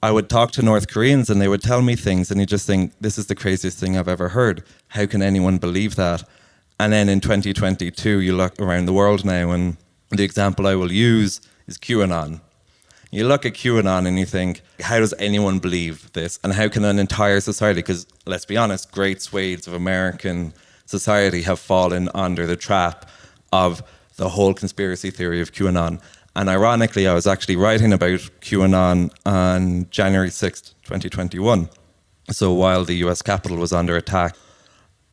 I would talk to North Koreans and they would tell me things and you just think, this is the craziest thing I've ever heard. How can anyone believe that? And then in 2022, you look around the world now and the example I will use is QAnon. You look at QAnon and you think, how does anyone believe this? And how can an entire society, because let's be honest, great swathes of American society have fallen under the trap of the whole conspiracy theory of QAnon. And ironically, I was actually writing about QAnon on January 6th, 2021. So while the US Capitol was under attack.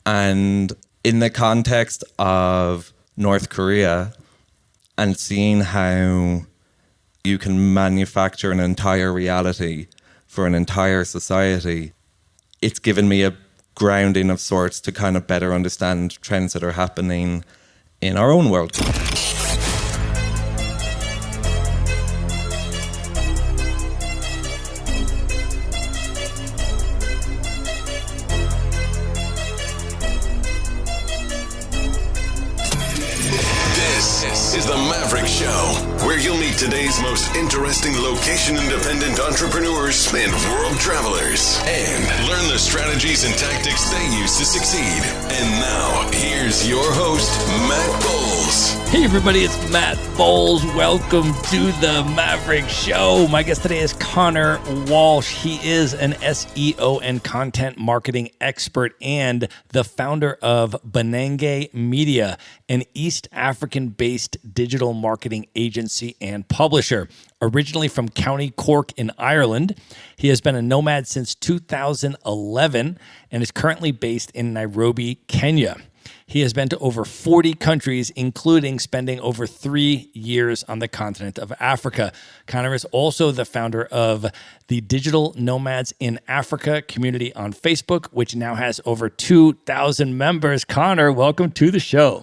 And in the context of North Korea and seeing how you can manufacture an entire reality for an entire society, it's given me a grounding of sorts to kind of better understand trends that are happening in our own world. This is the Maverick Show, where you'll meet today's most interesting location-independent entrepreneurs and world travelers, and learn the strategies and tactics they use to succeed. And now, here's your host, Matt Bowles. Hey everybody, it's Matt Bowles. Welcome to the Maverick Show. My guest today is Connor Walsh. He is an SEO and content marketing expert and the founder of Banange Media, an East African-based digital marketing agency and publisher. Originally from County Cork in Ireland, he has been a nomad since 2011 and is currently based in Nairobi, Kenya. He has been to over 40 countries, including spending over 3 years on the continent of Africa. Connor is also the founder of the Digital Nomads in Africa community on Facebook, which now has over 2,000 members. Connor, welcome to the show.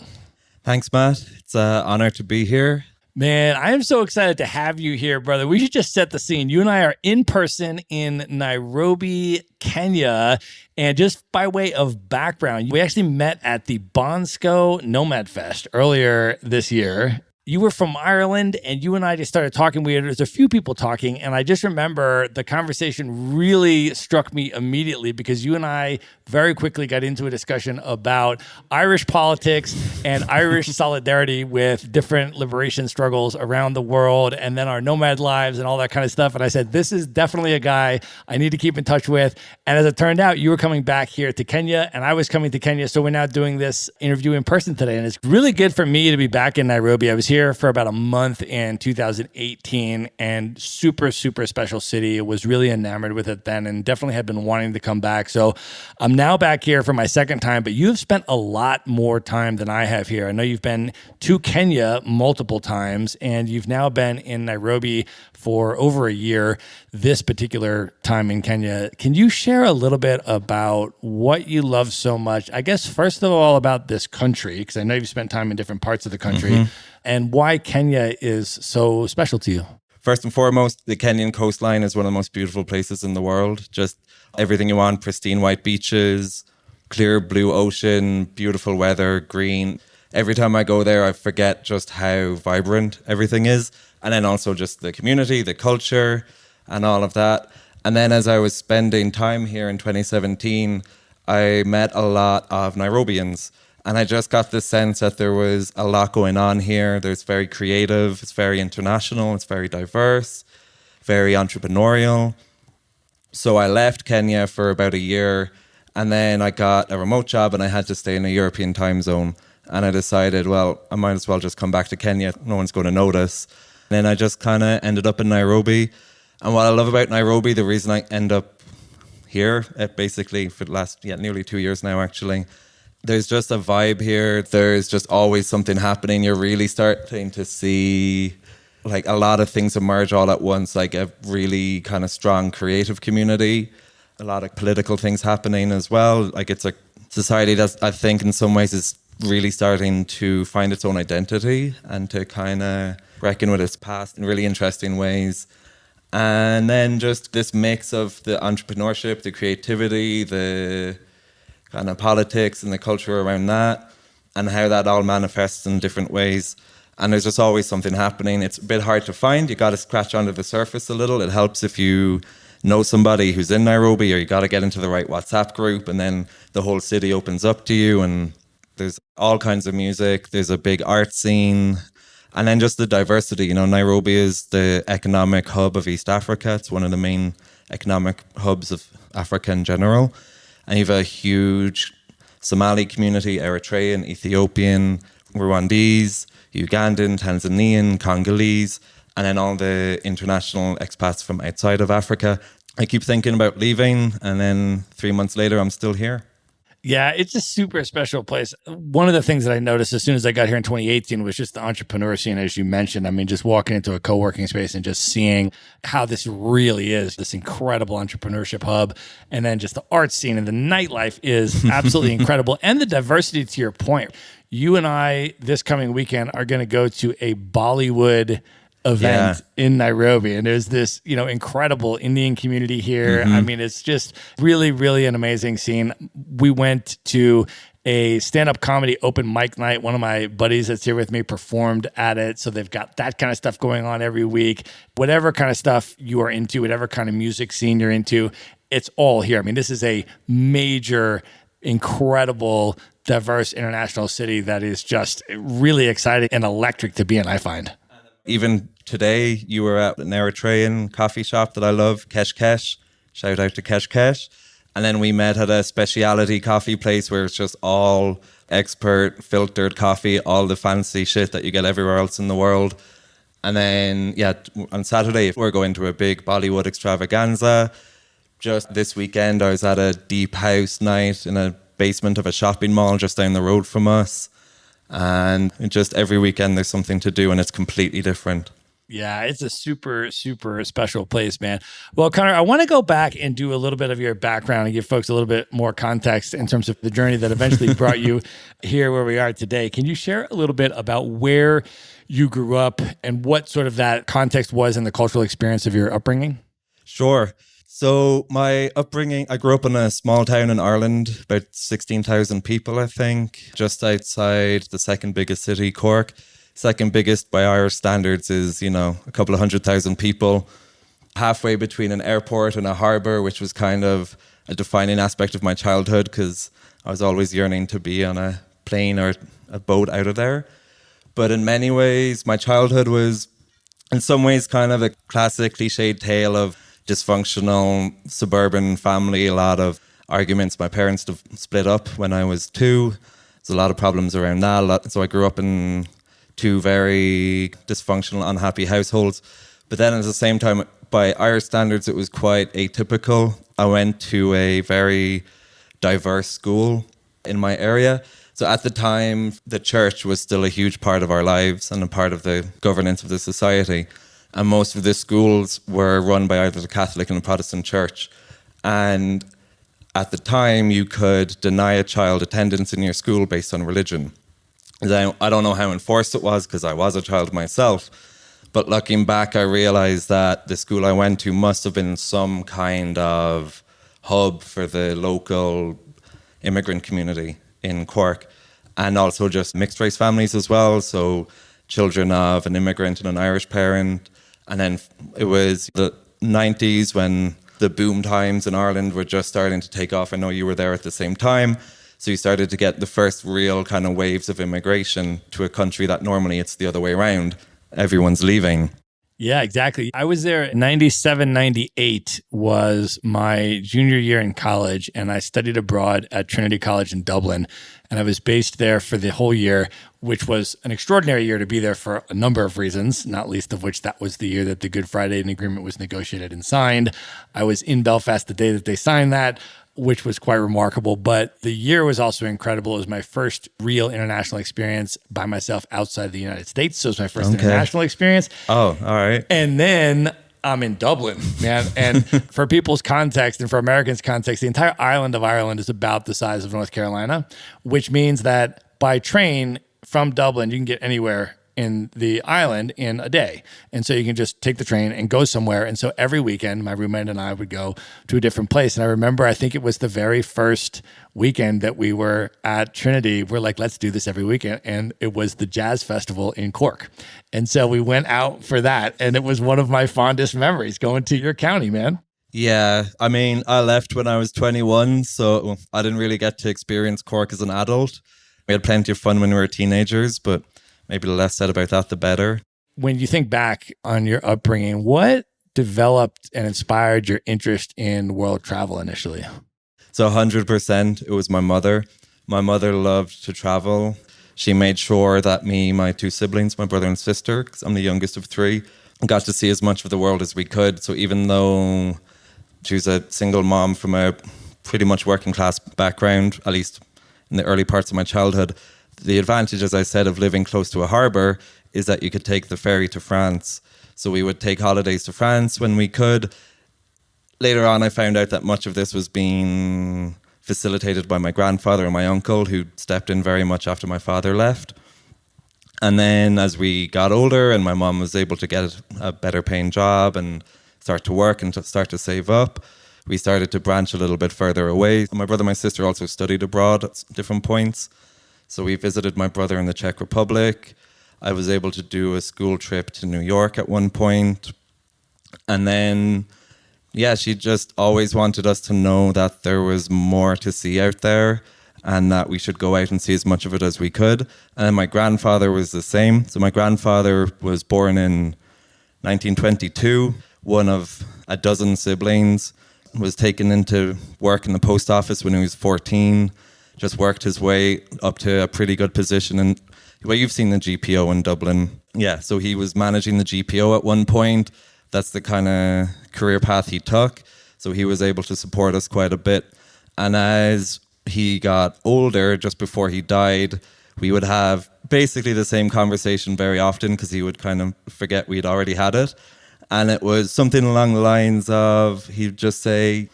Thanks, Matt. It's an honor to be here. Man, I am so excited to have you here, brother. We should just set the scene. You and I are in person in Nairobi, Kenya. And just by way of background, we actually met at the Bonsco Nomad Fest earlier this year. You were from Ireland, and you and I just started talking. There's a few people talking, and I just remember the conversation really struck me immediately because you and I very quickly got into a discussion about Irish politics and Irish solidarity with different liberation struggles around the world, and then our nomad lives and all that kind of stuff. And I said, this is definitely a guy I need to keep in touch with. And as it turned out, you were coming back here to Kenya, and I was coming to Kenya. So we're now doing this interview in person today, and it's really good for me to be back in Nairobi. I was here for about a month in 2018 and super special city. I was really enamored with it then and definitely had been wanting to come back. So I'm now back here for my second time, but you've spent a lot more time than I have here. I know you've been to Kenya multiple times and you've now been in Nairobi for over a year this particular time in Kenya. Can you share a little bit about what you love so much? I guess first of all about this country, because I know you've spent time in different parts of the country, and why Kenya is so special to you. First and foremost, the Kenyan coastline is one of the most beautiful places in the world. Just everything you want, pristine white beaches, clear blue ocean, beautiful weather, green. Every time I go there, I forget just how vibrant everything is. And then also just the community, the culture, and all of that. And then as I was spending time here in 2017, I met a lot of Nairobians. And I just got this sense that there was a lot going on here. There's very creative, it's very international, it's very diverse, very entrepreneurial. So I left Kenya for about a year, and then I got a remote job and I had to stay in a European time zone. And I decided, well, I might as well just come back to Kenya. No one's going to notice. And then I just kind of ended up in Nairobi. And what I love about Nairobi, the reason I end up here, basically for the last nearly 2 years now, actually, there's just a vibe here. There's just always something happening. You're really starting to see like a lot of things emerge all at once, like a really kind of strong creative community, a lot of political things happening as well. Like it's a society that I think in some ways is really starting to find its own identity and to kind of reckon with its past in really interesting ways. And then just this mix of the entrepreneurship, the creativity, the kind of politics and the culture around that, and how that all manifests in different ways. And there's just always something happening. It's a bit hard to find. You got to scratch under the surface a little. It helps if you know somebody who's in Nairobi, or you got to get into the right WhatsApp group, and then the whole city opens up to you, and there's all kinds of music. There's a big art scene. And then just the diversity. You know, Nairobi is the economic hub of East Africa. It's one of the main economic hubs of Africa in general. And you have a huge Somali community, Eritrean, Ethiopian, Rwandese, Ugandan, Tanzanian, Congolese, and then all the international expats from outside of Africa. I keep thinking about leaving, and then 3 months later, I'm still here. Yeah, it's a super special place. One of the things that I noticed as soon as I got here in 2018 was just the entrepreneur scene, as you mentioned. I mean, just walking into a co-working space and just seeing how this really is, this incredible entrepreneurship hub. And then just the art scene and the nightlife is absolutely incredible. And the diversity, to your point. You and I, this coming weekend, are going to go to a Bollywood event in Nairobi, and there's this incredible Indian community here. I mean, it's just really, really an amazing scene. We went to a stand-up comedy open mic night. One of my buddies that's here with me performed at it, so they've got that kind of stuff going on every week. Whatever kind of stuff you are into, whatever kind of music scene you're into, it's all here. I mean, this is a major, incredible, diverse international city that is just really exciting and electric to be in, I find. Even today, you were at an Eritrean coffee shop that I love, Kesh Kesh. Shout out to Kesh Kesh. And then we met at a specialty coffee place where it's just all expert filtered coffee, all the fancy shit that you get everywhere else in the world. And then, on Saturday, we're going to a big Bollywood extravaganza. Just this weekend, I was at a deep house night in a basement of a shopping mall just down the road from us. And just every weekend there's something to do, and it's completely different. Yeah, it's a super, super special place, man. Well, Connor, I want to go back and do a little bit of your background and give folks a little bit more context in terms of the journey that eventually brought you here where we are today. Can you share a little bit about where you grew up and what sort of that context was in the cultural experience of your upbringing? Sure. So my upbringing, I grew up in a small town in Ireland, about 16,000 people, I think, just outside the second biggest city, Cork. Second biggest by Irish standards is, a couple of 100,000 people. Halfway between an airport and a harbour, which was kind of a defining aspect of my childhood because I was always yearning to be on a plane or a boat out of there. But in many ways, my childhood was in some ways kind of a classic cliched tale of dysfunctional suburban family, a lot of arguments. My parents split up when I was 2. There's a lot of problems around that. So I grew up in 2 very dysfunctional, unhappy households. But then at the same time, by Irish standards, it was quite atypical. I went to a very diverse school in my area. So at the time, the church was still a huge part of our lives and a part of the governance of the society. And most of the schools were run by either the Catholic and the Protestant church. And at the time, you could deny a child attendance in your school based on religion. I don't know how enforced it was because I was a child myself. But looking back, I realized that the school I went to must have been some kind of hub for the local immigrant community in Cork, and also just mixed race families as well. So children of an immigrant and an Irish parent. And then it was the 90s when the boom times in Ireland were just starting to take off. I know you were there at the same time. So you started to get the first real kind of waves of immigration to a country that normally it's the other way around. Everyone's leaving. Yeah, exactly. I was there 97, 98 was my junior year in college, and I studied abroad at Trinity College in Dublin. And I was based there for the whole year, which was an extraordinary year to be there for a number of reasons, not least of which that was the year that the Good Friday Agreement was negotiated and signed. I was in Belfast the day that they signed that, which was quite remarkable. But the year was also incredible. It was my first real international experience by myself outside the United States. So it was my first international experience. Oh, all right. And then I'm in Dublin, man. And for people's context and for Americans' context, the entire island of Ireland is about the size of North Carolina, which means that by train from Dublin, you can get anywhere in the island in a day. And so you can just take the train and go somewhere. And so every weekend, my roommate and I would go to a different place. And I remember, I think it was the very first weekend that we were at Trinity. We're like, let's do this every weekend. And it was the Jazz Festival in Cork. And so we went out for that. And it was one of my fondest memories, going to your county, man. Yeah, I mean, I left when I was 21, so I didn't really get to experience Cork as an adult. We had plenty of fun when we were teenagers, but maybe the less said about that, the better. When you think back on your upbringing, what developed and inspired your interest in world travel initially? So 100%, it was my mother. My mother loved to travel. She made sure that me, my two siblings, my brother and sister, because I'm the youngest of three, got to see as much of the world as we could. So even though she was a single mom from a pretty much working class background, at least in the early parts of my childhood, the advantage, as I said, of living close to a harbour is that you could take the ferry to France. So we would take holidays to France when we could. Later on, I found out that much of this was being facilitated by my grandfather and my uncle, who stepped in very much after my father left. And then as we got older and my mom was able to get a better paying job and start to work and to start to save up, we started to branch a little bit further away. My brother and my sister also studied abroad at different points. So we visited my brother in the Czech Republic. I was able to do a school trip to New York at one point. And then, yeah, she just always wanted us to know that there was more to see out there and that we should go out and see as much of it as we could. And then my grandfather was the same. So my grandfather was born in 1922, one of a dozen siblings, was taken into work in the post office when he was 14, just worked his way up to a pretty good position. And well, you've seen the GPO in Dublin. Yeah, so he was managing the GPO at one point. That's the kind of career path he took. So he was able to support us quite a bit. And as he got older, just before he died, we would have basically the same conversation very often because he would kind of forget we'd already had it. And it was something along the lines of, he'd just say,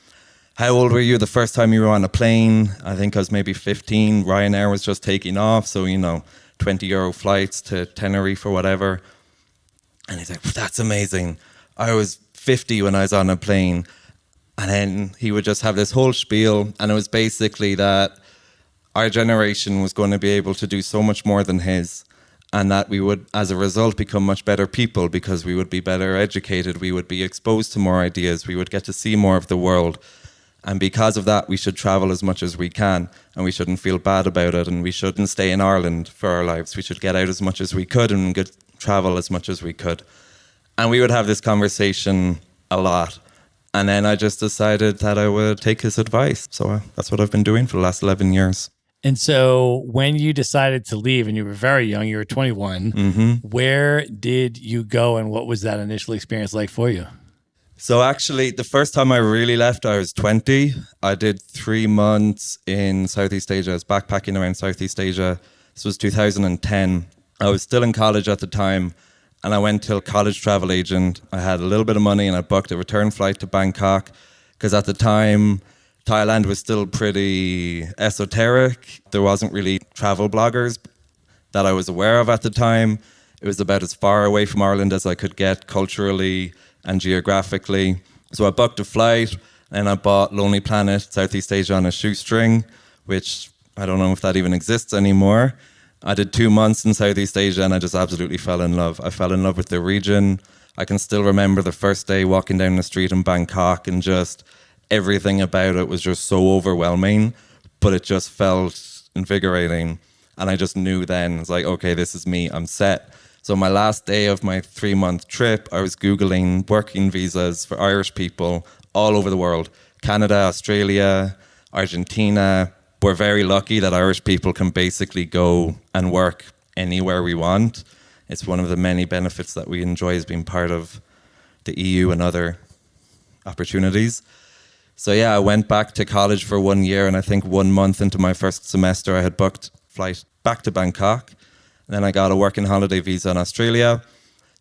how old were you the first time you were on a plane? I think I was maybe 15. Ryanair was just taking off. So, 20 euro flights to Tenerife or whatever. And he's like, that's amazing. I was 50 when I was on a plane. And then he would just have this whole spiel. And it was basically that our generation was going to be able to do so much more than his. And that we would, as a result, become much better people because we would be better educated. We would be exposed to more ideas. We would get to see more of the world. And because of that, we should travel as much as we can. And we shouldn't feel bad about it. And we shouldn't stay in Ireland for our lives. We should get out as much as we could and travel as much as we could. And we would have this conversation a lot. And then I just decided that I would take his advice. So that's what I've been doing for the last 11 years. And so when you decided to leave and you were very young, you were 21, where did you go and what was that initial experience like for you? So actually, the first time I really left, I was 20. I did 3 months in Southeast Asia. I was backpacking around Southeast Asia. This was 2010. I was still in college at the time, and I went to a college travel agent. I had a little bit of money, and I booked a return flight to Bangkok, because at the time, Thailand was still pretty esoteric. There wasn't really travel bloggers that I was aware of at the time. It was about as far away from Ireland as I could get culturally and geographically. So I booked a flight and I bought Lonely Planet Southeast Asia on a shoestring, which I don't know if that even exists anymore. I did 2 months in Southeast Asia and I just absolutely fell in love. I fell in love with the region. I can still remember the first day walking down the street in Bangkok and just everything about it was just so overwhelming, but it just felt invigorating. And I just knew then, it's like, okay, this is me, I'm set. So my last day of my 3-month trip, I was Googling working visas for Irish people all over the world. Canada, Australia, Argentina. We're very lucky that Irish people can basically go and work anywhere we want. It's one of the many benefits that we enjoy as being part of the EU and other opportunities. So yeah, I went back to college for 1 year, and I think 1 month into my first semester, I had booked a flight back to Bangkok. And then I got a working holiday visa in Australia.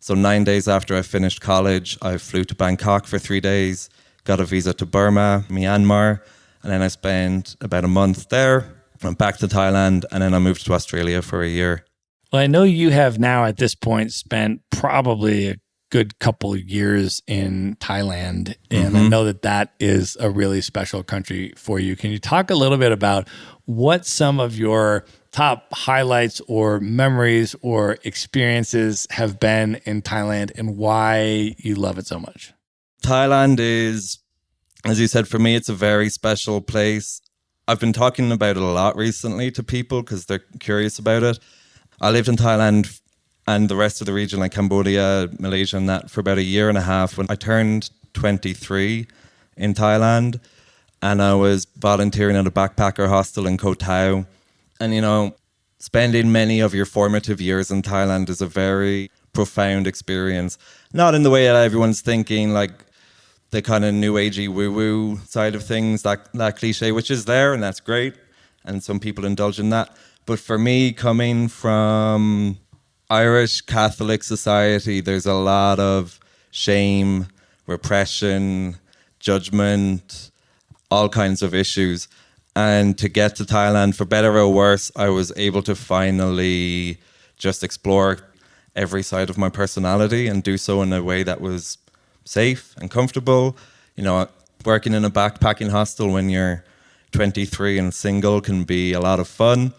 So 9 days after I finished college, I flew to Bangkok for 3 days, got a visa to Burma, Myanmar, and then I spent about a month there, went back to Thailand, and then I moved to Australia for a year. Well, I know you have now at this point spent probably a good couple of years in Thailand, and I know that that is a really special country for you. Can you talk a little bit about what some of your top highlights or memories or experiences have been in Thailand and why you love it so much? Thailand is As you said, for me, it's a very special place. I've been talking about it a lot recently to people because they're curious about it. I lived in Thailand and the rest of the region, like Cambodia, Malaysia, and that, for about a year and a half. When I turned 23 in Thailand, and I was volunteering at a backpacker hostel in Koh Tao. And, you know, spending many of your formative years in Thailand is a very profound experience. Not in the way that everyone's thinking, like the kind of new agey woo-woo side of things, that cliche, which is there, and that's great. And some people indulge in that. But for me, coming from Irish Catholic society, there's a lot of shame, repression, judgment, all kinds of issues. And to get to Thailand, for better or worse, I was able to finally just explore every side of my personality and do so in a way that was safe and comfortable. You know, working in a backpacking hostel when you're 23 and single can be a lot of fun,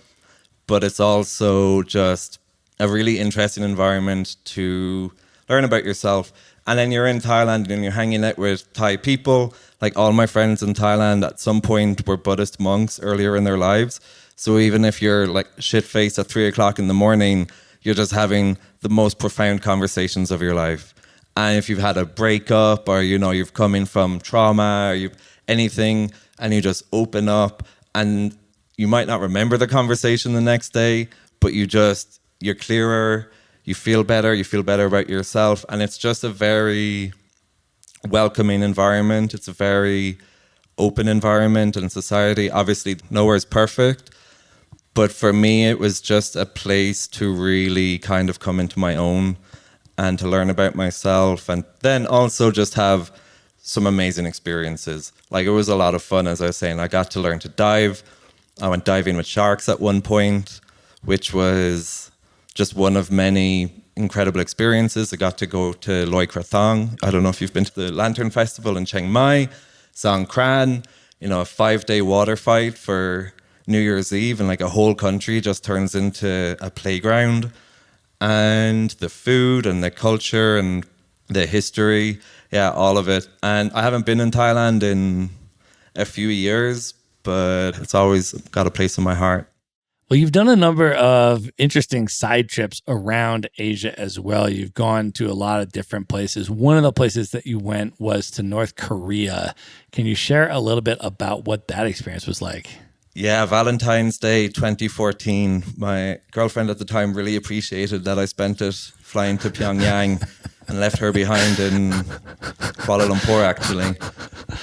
but it's also just a really interesting environment to learn about yourself. And then you're in Thailand and you're hanging out with Thai people. Like all my friends in Thailand at some point were Buddhist monks earlier in their lives. So even if you're like shit-faced at 3 o'clock in the morning, you're just having the most profound conversations of your life. And if you've had a breakup or, you know, you've come in from trauma or you've anything and you just open up and you might not remember the conversation the next day, but you're clearer, you feel better about yourself. And it's just a very welcoming environment. It's a very open environment and society. Obviously, nowhere is perfect. But for me, it was just a place to really kind of come into my own and to learn about myself. And then also just have some amazing experiences. Like it was a lot of fun, as I was saying. I got to learn to dive. I went diving with sharks at one point, which was just one of many incredible experiences. I got to go to Loy Krathong. I don't know if you've been to the Lantern Festival in Chiang Mai, Songkran, you know, a 5-day water fight for New Year's Eve, and like a whole country just turns into a playground. And the food and the culture and the history, yeah, all of it. And I haven't been in Thailand in a few years, but it's always got a place in my heart. Well, you've done a number of interesting side trips around Asia as well. You've gone to a lot of different places. One of the places that you went was to North Korea. Can you share a little bit about what that experience was like? Yeah, Valentine's Day 2014. My girlfriend at the time really appreciated that I spent it flying to Pyongyang and left her behind in Kuala Lumpur, actually.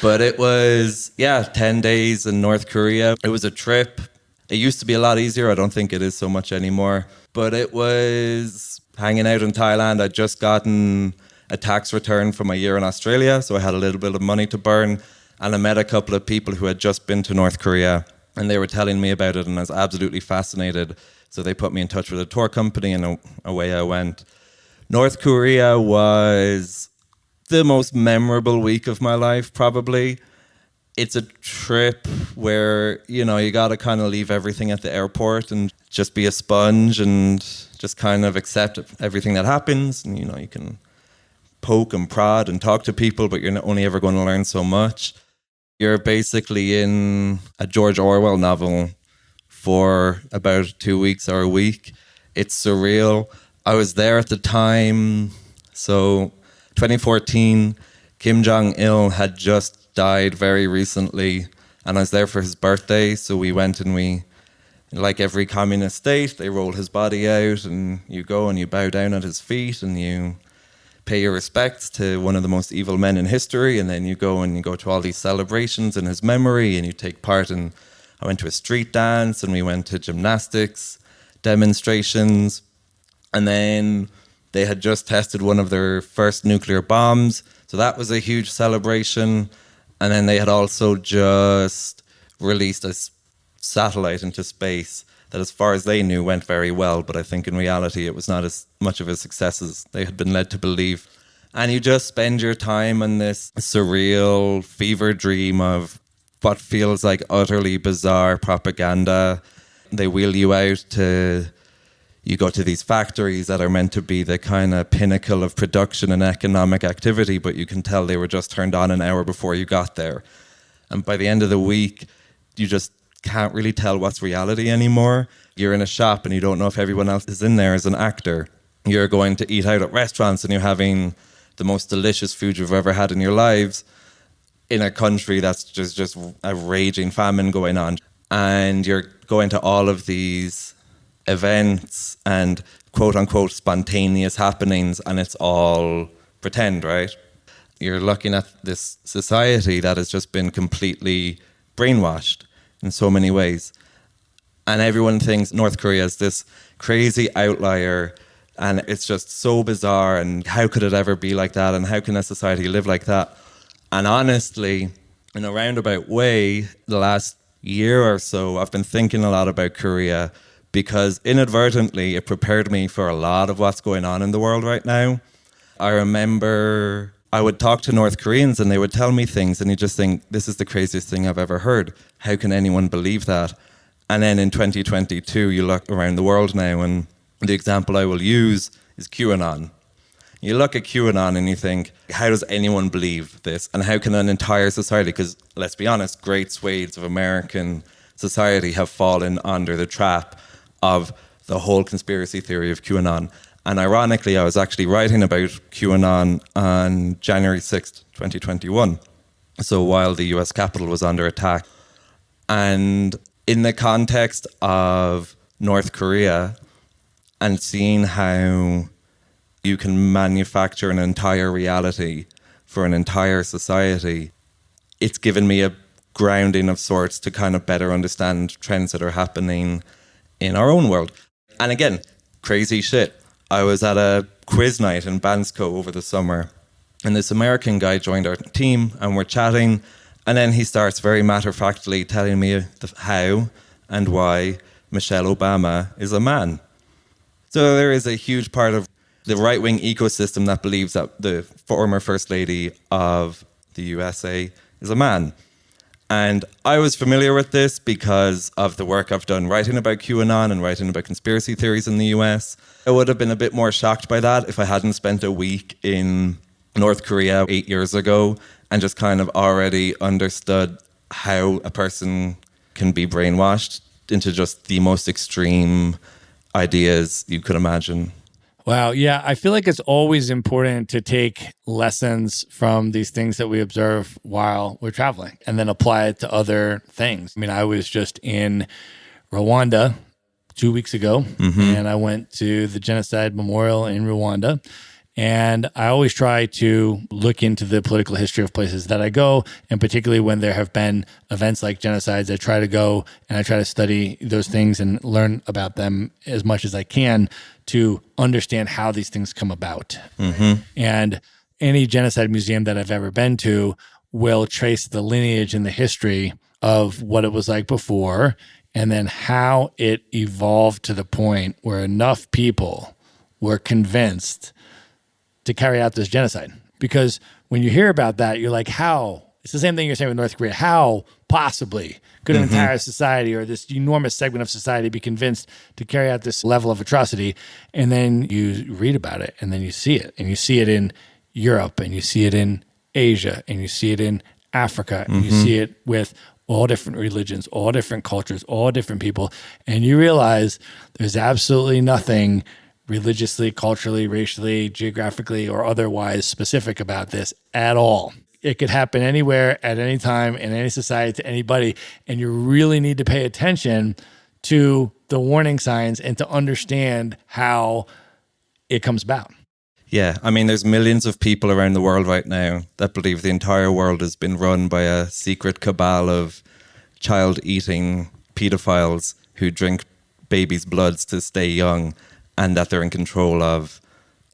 But it was, 10 days in North Korea. It was a trip. It used to be a lot easier. I don't think it is so much anymore. But it was hanging out in Thailand. I'd just gotten a tax return from a year in Australia, so I had a little bit of money to burn. And I met a couple of people who had just been to North Korea, and they were telling me about it, and I was absolutely fascinated. So they put me in touch with a tour company, and away I went. North Korea was the most memorable week of my life, probably. It's a trip where, you know, you got to kind of leave everything at the airport and just be a sponge and just kind of accept everything that happens. And, you know, you can poke and prod and talk to people, but you're only ever going to learn so much. You're basically in a George Orwell novel for about 2 weeks or a week. It's surreal. I was there at the time. So 2014, Kim Jong-il had just died very recently, and I was there for his birthday. So we went and like every communist state, they roll his body out and you go and you bow down at his feet and you pay your respects to one of the most evil men in history. And then you go to all these celebrations in his memory and you take part in, I went to a street dance and we went to gymnastics demonstrations. And then they had just tested one of their first nuclear bombs. So that was a huge celebration. And then they had also just released a satellite into space that, as far as they knew, went very well. But I think in reality, it was not as much of a success as they had been led to believe. And you just spend your time in this surreal fever dream of what feels like utterly bizarre propaganda. They wheel you out to, You go to these factories that are meant to be the kind of pinnacle of production and economic activity, but you can tell they were just turned on an hour before you got there. And by the end of the week, you just can't really tell what's reality anymore. You're in a shop and you don't know if everyone else is in there as an actor. You're going to eat out at restaurants and you're having the most delicious food you've ever had in your lives in a country that's just a raging famine going on. And you're going to all of these events and quote unquote spontaneous happenings, and it's all pretend, right? You're looking at this society that has just been completely brainwashed in so many ways. And everyone thinks North Korea is this crazy outlier, and it's just so bizarre, and how could it ever be like that, and how can a society live like that? And honestly, in a roundabout way, the last year or so, I've been thinking a lot about Korea, because inadvertently it prepared me for a lot of what's going on in the world right now. I remember I would talk to North Koreans and they would tell me things and you just think, this is the craziest thing I've ever heard. How can anyone believe that? And then in 2022, you look around the world now, and the example I will use is QAnon. You look at QAnon and you think, how does anyone believe this? And how can an entire society, because let's be honest, great swathes of American society have fallen under the trap of the whole conspiracy theory of QAnon. And ironically, I was actually writing about QAnon on January 6th, 2021. So while the US Capitol was under attack. And in the context of North Korea and seeing how you can manufacture an entire reality for an entire society, it's given me a grounding of sorts to kind of better understand trends that are happening in our own world. And again, crazy shit. I was at a quiz night in Bansko over the summer, and this American guy joined our team, and we're chatting, and then he starts very matter-of-factly telling me how and why Michelle Obama is a man. So there is a huge part of the right-wing ecosystem that believes that the former First Lady of the USA is a man. And I was familiar with this because of the work I've done writing about QAnon and writing about conspiracy theories in the US. I would have been a bit more shocked by that if I hadn't spent a week in North Korea 8 years ago and just kind of already understood how a person can be brainwashed into just the most extreme ideas you could imagine. Wow. Yeah. I feel like it's always important to take lessons from these things that we observe while we're traveling and then apply it to other things. I mean, I was just in Rwanda 2 weeks ago, and I went to the Genocide Memorial in Rwanda. And I always try to look into the political history of places that I go, and particularly when there have been events like genocides, I try to go and I try to study those things and learn about them as much as I can to understand how these things come about. And any genocide museum that I've ever been to will trace the lineage and the history of what it was like before, and then how it evolved to the point where enough people were convinced to carry out this genocide. Because when you hear about that, you're like, how? It's the same thing you're saying with North Korea. How possibly could an entire society or this enormous segment of society be convinced to carry out this level of atrocity? And then you read about it, and then you see it. And you see it in Europe, and you see it in Asia, and you see it in Africa, and you see it with all different religions, all different cultures, all different people. And you realize there's absolutely nothing religiously, culturally, racially, geographically, or otherwise specific about this at all. It could happen anywhere, at any time, in any society, to anybody. And you really need to pay attention to the warning signs and to understand how it comes about. Yeah, I mean, there's millions of people around the world right now that believe the entire world has been run by a secret cabal of child-eating pedophiles who drink babies' bloods to stay young, and that they're in control of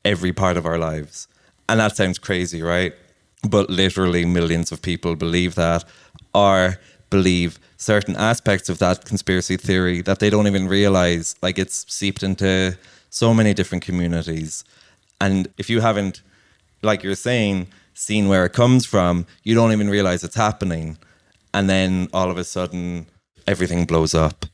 every part of our lives. And that sounds crazy, right? But literally millions of people believe that, or believe certain aspects of that conspiracy theory that they don't even realize. Like, it's seeped into so many different communities. And if you haven't, like you're saying, seen where it comes from, you don't even realize it's happening. And then all of a sudden, everything blows up.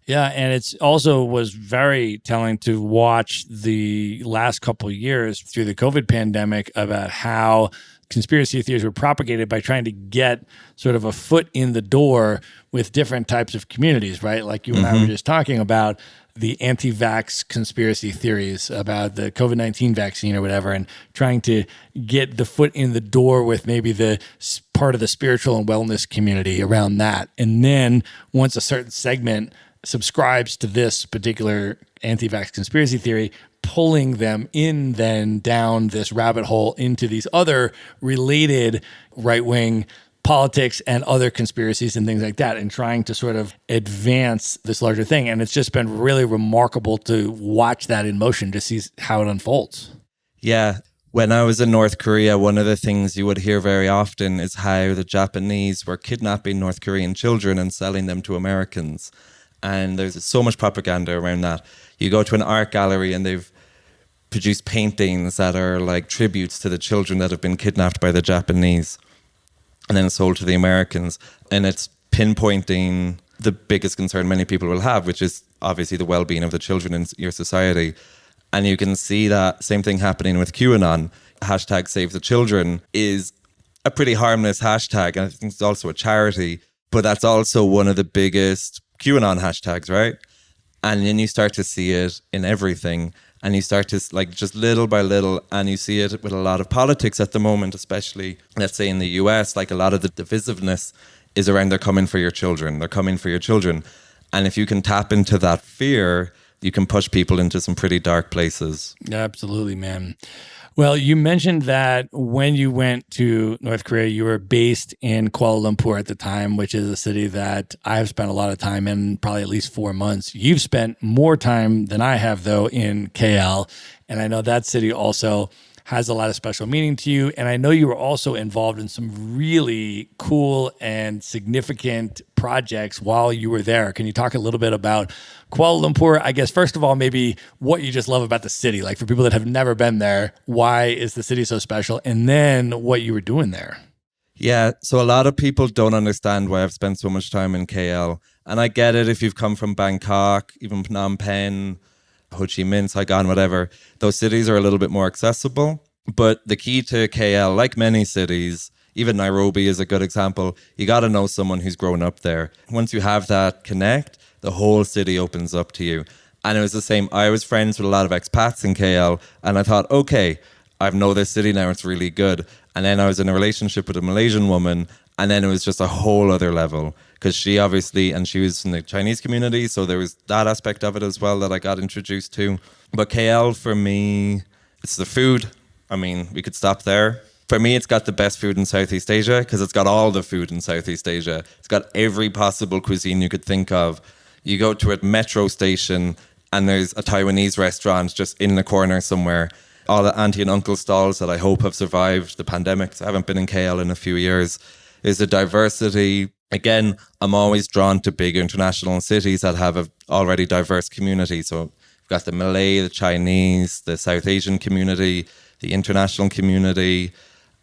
Yeah, and it's also was very telling to watch the last couple of years through the COVID pandemic about how conspiracy theories were propagated by trying to get sort of a foot in the door with different types of communities, right? Like you and I were just talking about the anti-vax conspiracy theories about the COVID-19 vaccine or whatever, and trying to get the foot in the door with maybe the part of the spiritual and wellness community around that. And then once a certain segment subscribes to this particular anti-vax conspiracy theory, pulling them in then down this rabbit hole into these other related right-wing politics and other conspiracies and things like that, and trying to sort of advance this larger thing. And it's just been really remarkable to watch that in motion, to see how it unfolds. Yeah. When I was in North Korea, one of the things you would hear very often is how the Japanese were kidnapping North Korean children and selling them to Americans. And there's so much propaganda around that. You go to an art gallery and they've produced paintings that are like tributes to the children that have been kidnapped by the Japanese and then sold to the Americans. And it's pinpointing the biggest concern many people will have, which is obviously the well-being of the children in your society. And you can see that same thing happening with QAnon. Hashtag Save the Children is a pretty harmless hashtag, and I think it's also a charity, but that's also one of the biggest QAnon hashtags, right? And then you start to see it in everything, and you start to, like, just little by little, and you see it with a lot of politics at the moment, especially, let's say in the US, like a lot of the divisiveness is around they're coming for your children. They're coming for your children. And if you can tap into that fear, you can push people into some pretty dark places. Absolutely, man. Well, you mentioned that when you went to North Korea, you were based in Kuala Lumpur at the time, which is a city that I've spent a lot of time in, probably at least 4 months. You've spent more time than I have, though, in KL. And I know that city also has a lot of special meaning to you. And I know you were also involved in some really cool and significant projects while you were there. Can you talk a little bit about Kuala Lumpur? I guess, first of all, maybe what you just love about the city. Like, for people that have never been there, why is the city so special? And then what you were doing there. Yeah, so a lot of people don't understand why I've spent so much time in KL. And I get it if you've come from Bangkok, even Phnom Penh, Ho Chi Minh, Saigon, whatever. Those cities are a little bit more accessible. But the key to KL, like many cities, even Nairobi is a good example, you got to know someone who's grown up there. Once you have that connect, the whole city opens up to you. And it was the same. I was friends with a lot of expats in KL, and I thought, okay, I know this city now, it's really good. And then I was in a relationship with a Malaysian woman, and then it was just a whole other level, because she obviously, and she was in the Chinese community, so there was that aspect of it as well that I got introduced to. But KL, for me, it's the food. I mean, we could stop there. For me, it's got the best food in Southeast Asia, because it's got all the food in Southeast Asia. It's got every possible cuisine you could think of. You go to a metro station and there's a Taiwanese restaurant just in the corner somewhere. All the auntie and uncle stalls that I hope have survived the pandemic. I haven't been in KL in a few years. There's a diversity. Again, I'm always drawn to big international cities that have a already diverse community. So we've got the Malay, the Chinese, the South Asian community, the international community.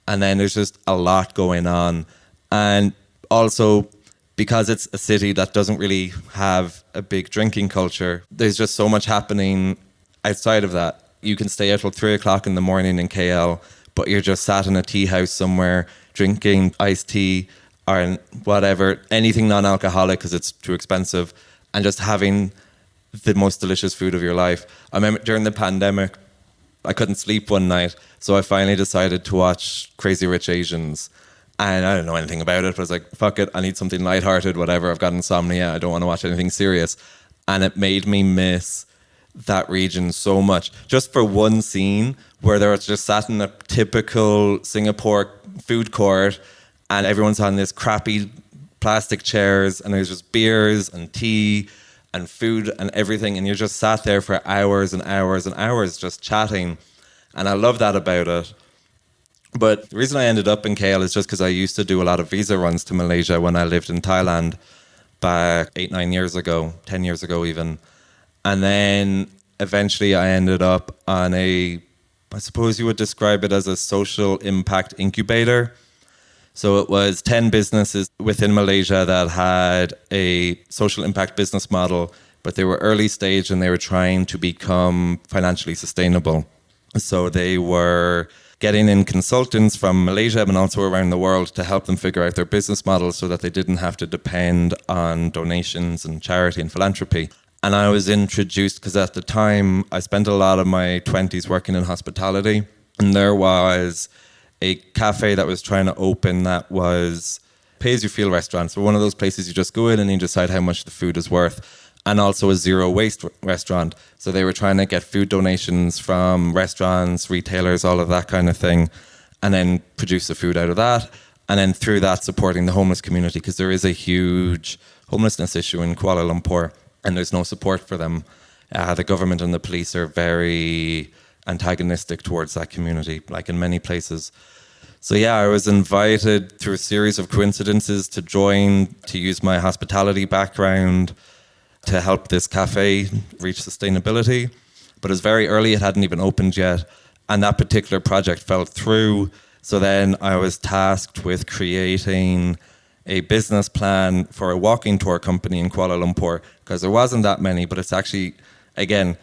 And then there's just a lot going on. And also, because it's a city that doesn't really have a big drinking culture, there's just so much happening outside of that. You can stay out till 3 o'clock in the morning in KL, but you're just sat in a tea house somewhere drinking iced tea or whatever, anything non-alcoholic because it's too expensive, and just having the most delicious food of your life. I remember during the pandemic, I couldn't sleep one night, so I finally decided to watch Crazy Rich Asians. And I don't know anything about it, but I was like, fuck it, I need something lighthearted, whatever. I've got insomnia, I don't want to watch anything serious. And it made me miss that region so much. Just for one scene where they were just sat in a typical Singapore food court and everyone's on this crappy plastic chairs and there's just beers and tea and food and everything, and you're just sat there for hours and hours and hours just chatting. And I love that about it. But the reason I ended up in KL is just because I used to do a lot of visa runs to Malaysia when I lived in Thailand back 8-9 years ago, 10 years ago even. And then eventually I ended up on I suppose you would describe it as a social impact incubator. So it was 10 businesses within Malaysia that had a social impact business model but they were early stage and they were trying to become financially sustainable. So they were getting in consultants from Malaysia and also around the world to help them figure out their business model so that they didn't have to depend on donations and charity and philanthropy. And I was introduced because at the time I spent a lot of my 20s working in hospitality, and there was a cafe that was trying to open that was pay-as-you-feel restaurant. So one of those places you just go in and you decide how much the food is worth. And also a zero waste restaurant. So they were trying to get food donations from restaurants, retailers, all of that kind of thing, and then produce the food out of that. And then through that, supporting the homeless community, because there is a huge homelessness issue in Kuala Lumpur and there's no support for them. The government and the police are very antagonistic towards that community, like in many places. So yeah, I was invited through a series of coincidences to join, to use my hospitality background to help this cafe reach sustainability. But it was very early, it hadn't even opened yet. And that particular project fell through. So then I was tasked with creating a business plan for a walking tour company in Kuala Lumpur, because there wasn't that many, but it's actually, again,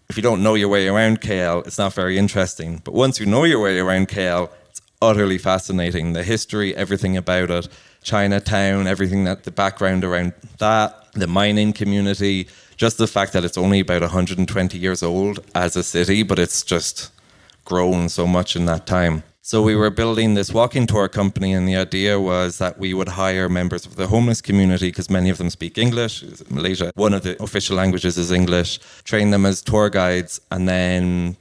if you don't know your way around KL, it's not very interesting. But once you know your way around KL, it's utterly fascinating. The history, everything about it, Chinatown, everything that the background around that, the mining community, just the fact that it's only about 120 years old as a city, but it's just grown so much in that time. So we were building this walking tour company, and the idea was that we would hire members of the homeless community, because many of them speak English. Malaysia, one of the official languages is English, train them as tour guides, and then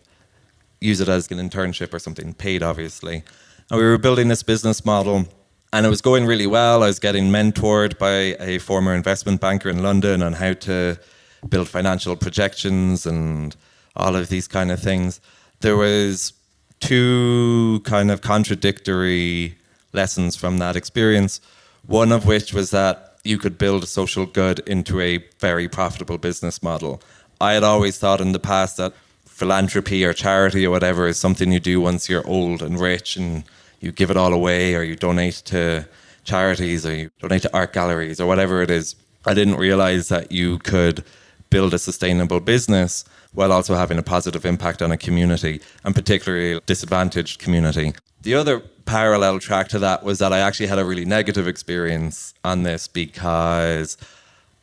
use it as an internship or something, paid obviously. And we were building this business model, and it was going really well. I was getting mentored by a former investment banker in London on how to build financial projections and all of these kind of things. There was two kind of contradictory lessons from that experience. One of which was that you could build a social good into a very profitable business model. I had always thought in the past that philanthropy or charity or whatever is something you do once you're old and rich and you give it all away, or you donate to charities, or you donate to art galleries, or whatever it is. I didn't realize that you could build a sustainable business while also having a positive impact on a community, and particularly a disadvantaged community. The other parallel track to that was that I actually had a really negative experience on this, because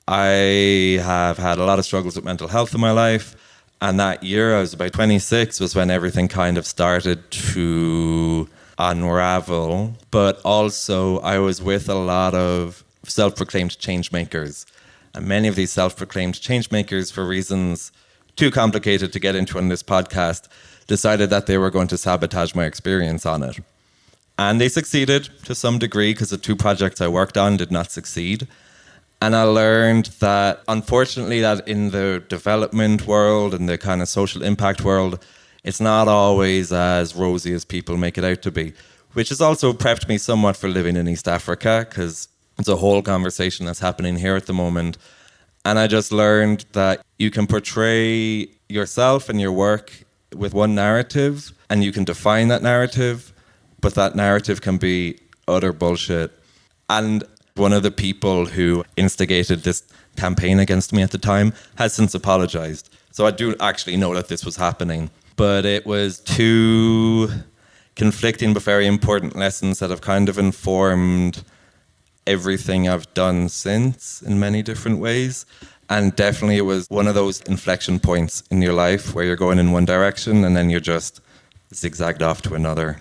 I have had a lot of struggles with mental health in my life. And that year, I was about 26, was when everything kind of started to unravel. But also I was with a lot of self-proclaimed change makers. And many of these self-proclaimed change makers, for reasons too complicated to get into on this podcast, decided that they were going to sabotage my experience on it. And they succeeded to some degree, because the two projects I worked on did not succeed. And I learned that, unfortunately, that in the development world and the kind of social impact world, it's not always as rosy as people make it out to be, which has also prepped me somewhat for living in East Africa, because it's a whole conversation that's happening here at the moment. And I just learned that you can portray yourself and your work with one narrative, and you can define that narrative, but that narrative can be utter bullshit. And one of the people who instigated this campaign against me at the time has since apologized. So I do actually know that this was happening. But it was two conflicting but very important lessons that have kind of informed everything I've done since in many different ways. And definitely it was one of those inflection points in your life where you're going in one direction and then you're just zigzagged off to another.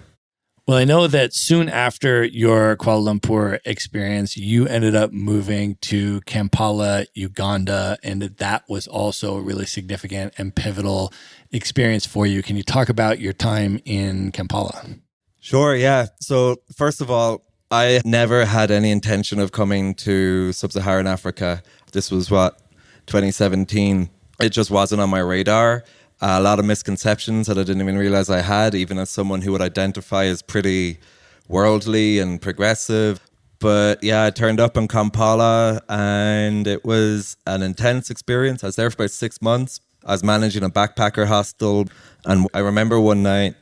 Well, I know that soon after your Kuala Lumpur experience, you ended up moving to Kampala, Uganda, and that was also a really significant and pivotal experience for you. Can you talk about your time in Kampala? Sure, yeah. So first of all, I never had any intention of coming to sub-Saharan Africa. This was 2017. It just wasn't on my radar. A lot of misconceptions that I didn't even realize I had, even as someone who would identify as pretty worldly and progressive. But yeah, I turned up in Kampala and it was an intense experience. I was there for about 6 months. I was managing a backpacker hostel. And I remember one night,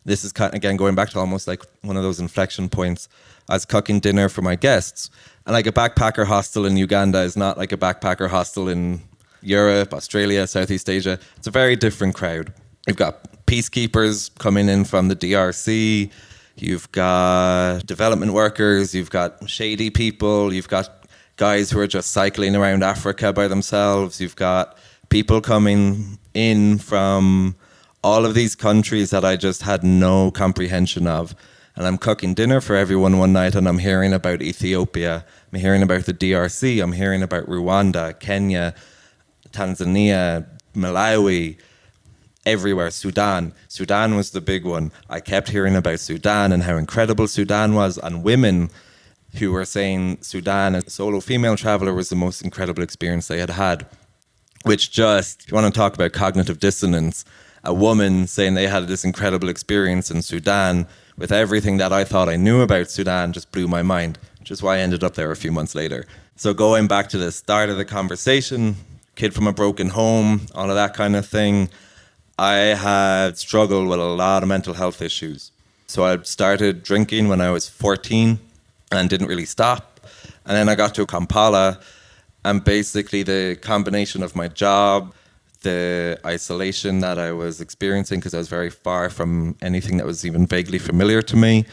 this is kind of, again, going back to almost like one of those inflection points. I was cooking dinner for my guests. And like a backpacker hostel in Uganda is not like a backpacker hostel in Europe, Australia, Southeast Asia. It's a very different crowd. You've got peacekeepers coming in from the DRC. You've got development workers. You've got shady people. You've got guys who are just cycling around Africa by themselves. You've got people coming in from all of these countries that I just had no comprehension of. And I'm cooking dinner for everyone one night and I'm hearing about Ethiopia. I'm hearing about the DRC. I'm hearing about Rwanda, Kenya, Tanzania, Malawi, everywhere. Sudan. Sudan was the big one. I kept hearing about Sudan and how incredible Sudan was, and women who were saying Sudan as a solo female traveler was the most incredible experience they had had. Which just, if you want to talk about cognitive dissonance, a woman saying they had this incredible experience in Sudan with everything that I thought I knew about Sudan just blew my mind, which is why I ended up there a few months later. So going back to the start of the conversation, kid from a broken home, all of that kind of thing, I had struggled with a lot of mental health issues. So I started drinking when I was 14 and didn't really stop. And then I got to Kampala, and basically the combination of my job, the isolation that I was experiencing because I was very far from anything that was even vaguely familiar to me,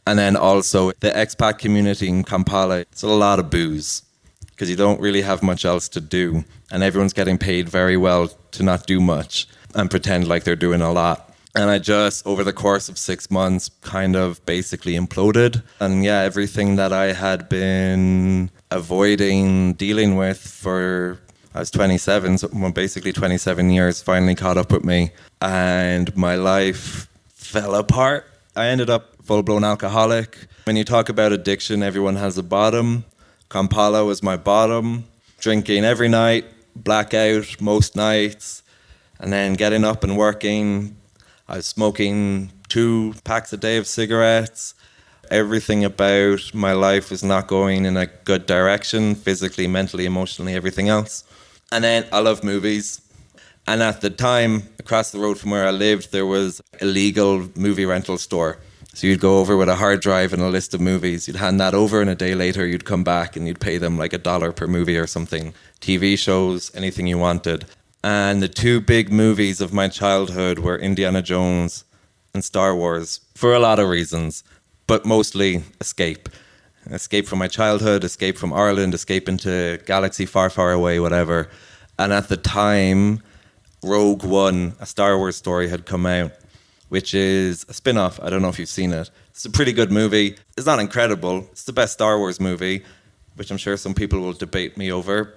and then also the expat community in Kampala, it's a lot of booze because you don't really have much else to do, and everyone's getting paid very well to not do much and pretend like they're doing a lot. And I just, over the course of 6 months, kind of basically imploded. And yeah, everything that I had been avoiding dealing with for, I was 27, so basically 27 years, finally caught up with me. And my life fell apart. I ended up full-blown alcoholic. When you talk about addiction, everyone has a bottom. Kampala was my bottom. Drinking every night, blackout most nights, and then getting up and working. I was smoking 2 packs a day of cigarettes. Everything about my life was not going in a good direction, physically, mentally, emotionally, everything else. And then I love movies. And at the time, across the road from where I lived, there was a legal movie rental store. So you'd go over with a hard drive and a list of movies. You'd hand that over, and a day later you'd come back and you'd pay them like $1 per movie or something. TV shows, anything you wanted. And the 2 big movies of my childhood were Indiana Jones and Star Wars, for a lot of reasons, but mostly escape. Escape from my childhood, escape from Ireland, escape into galaxy far, far away, whatever. And at the time, Rogue One, a Star Wars story, had come out, which is a spin-off. I don't know if you've seen it. It's a pretty good movie. It's not incredible. It's the best Star Wars movie, which I'm sure some people will debate me over.